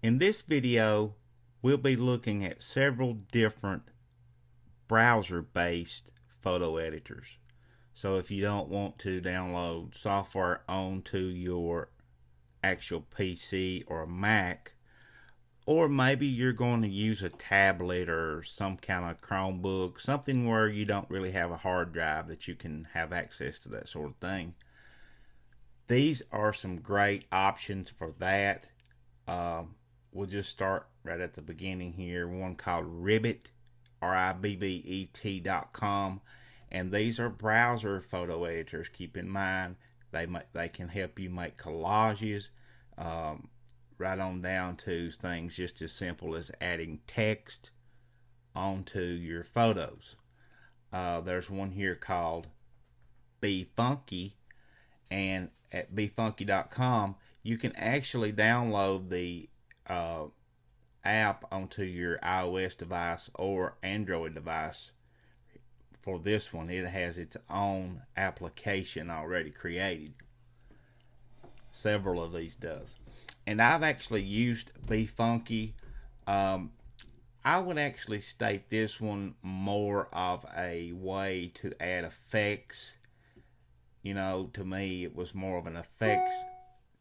In this video, we'll be looking at several different browser-based photo editors. So if you don't want to download software onto your actual PC or Mac, or maybe you're going to use a tablet or some kind of Chromebook, something where you don't really have a hard drive that you can have access to that sort of thing. These are some great options for that. We'll just start right at the beginning here. One called Ribbit, RIBBET.com, and these are browser photo editors. Keep in mind they can help you make collages, right on down to things just as simple as adding text onto your photos. There's one here called BeFunky, and at BeFunky.com you can actually download the app onto your iOS device or Android device. For this one, it has its own application already created. Several of these does. And I've actually used BeFunky. I would actually state this one more of a way to add effects. You know, to me, it was more of an effects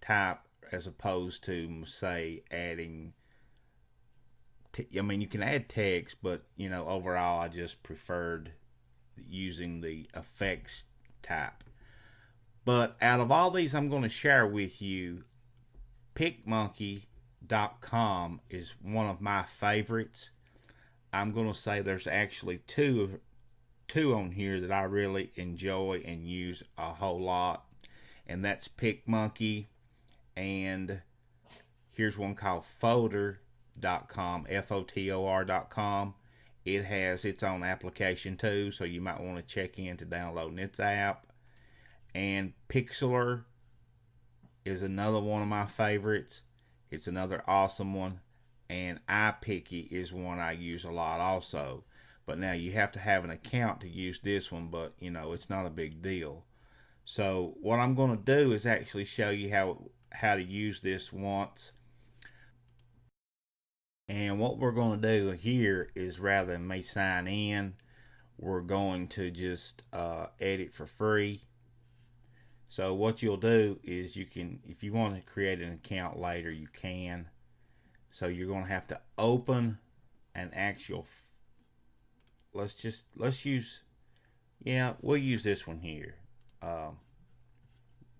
type as opposed to, say, adding. I mean, you can add text, but you know, overall, I just preferred using the effects type. But out of all these I'm going to share with you, PicMonkey.com is one of my favorites. I'm going to say there's actually two on here that I really enjoy and use a whole lot, and that's PicMonkey, and here's one called Fotor.com, FOTOR.com. It has its own application too, so you might want to check into downloading its app. And Pixlr is another one of my favorites. It's another awesome one. And iPicky is one I use a lot also. But now you have to have an account to use this one, but you know, it's not a big deal. So what I'm going to do is actually show you how to use this once. And what we're going to do here is, rather than me sign in, we're going to just edit for free. So what you'll do is you can, if you want to create an account later, you can. So you're going to have to open an actual, we'll use this one here.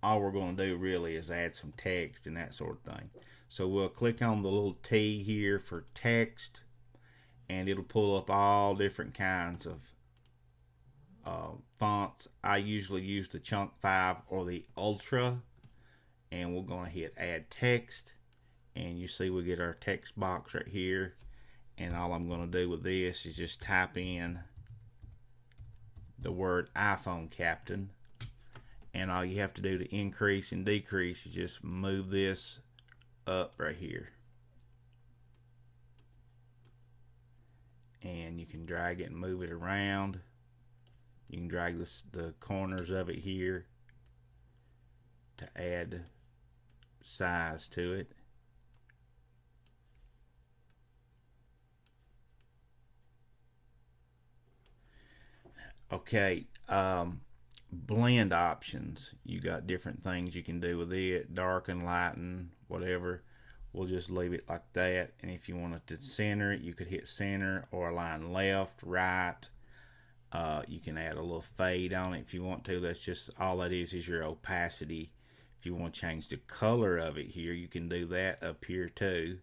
All we're going to do really is add some text and that sort of thing. So we'll click on the little T here for text, and it'll pull up all different kinds of fonts. I usually use the Chunk 5 or the Ultra, and we're going to hit add text, and you see we get our text box right here. And all I'm going to do with this is just type in the word iPhone Captain, and all you have to do to increase and decrease is just move this up right here, and you can drag it and move it around. You can drag the corners of it here to add size to it. Okay, blend options. You got different things you can do with it, darken, lighten, whatever. We'll just leave it like that. And if you wanted to center it, you could hit center or align left, right. You can add a little fade on it if you want to. That's just all that is your opacity. If you want to change the color of it here, you can do that up here too.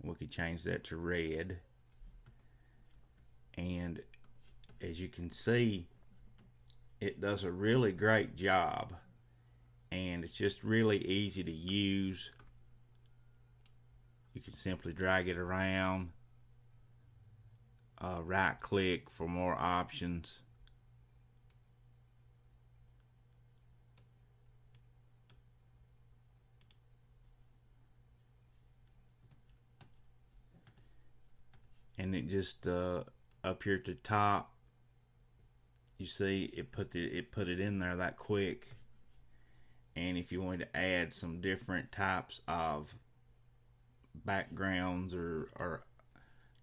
We could change that to red. And as you can see, it does a really great job, and it's just really easy to use. You can simply drag it around, right click for more options, and it just up here at the top, you see it put it in there that quick. And if you want to add some different types of backgrounds or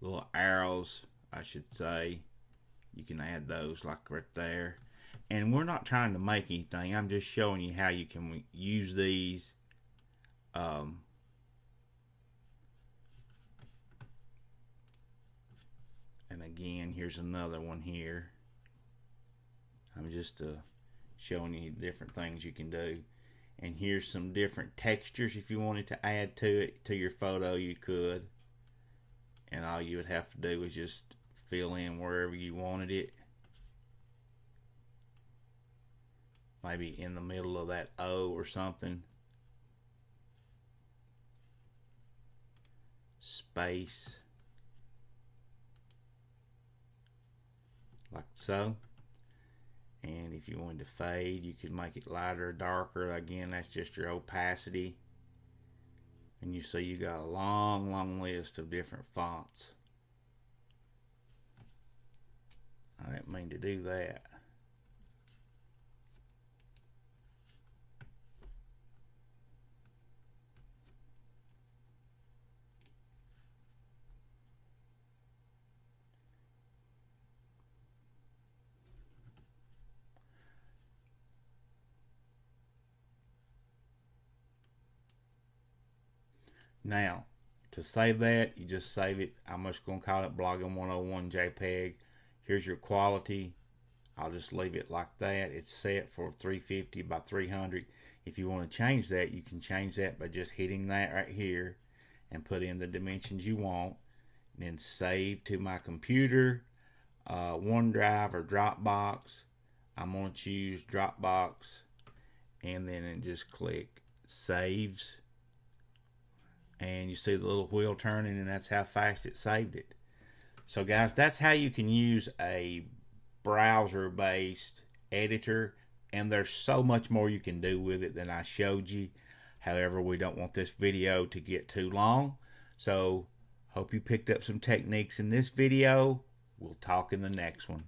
little arrows, I should say. You can add those like right there. And we're not trying to make anything. I'm just showing you how you can use these. And again, here's another one here. I'm just showing you different things you can do. And here's some different textures. If you wanted to add to it, to your photo, you could. And all you would have to do is just fill in wherever you wanted it. Maybe in the middle of that O or something. Space. Like so. And if you wanted to fade, you could make it lighter or darker. Again, that's just your opacity. And you see you got a long list of different fonts. I didn't mean to do that. Now, to save that, you just save it. I'm just going to call it Blogging 101 JPEG. Here's your quality. I'll just leave it like that. It's set for 350 by 300. If you want to change that, you can change that by just hitting that right here and put in the dimensions you want. And then save to my computer, OneDrive or Dropbox. I'm going to choose Dropbox. And then just click Saves. And you see the little wheel turning, and that's how fast it saved it. So guys, that's how you can use a browser-based editor, and there's so much more you can do with it than I showed you. However, we don't want this video to get too long, so hope you picked up some techniques in this video. We'll talk in the next one.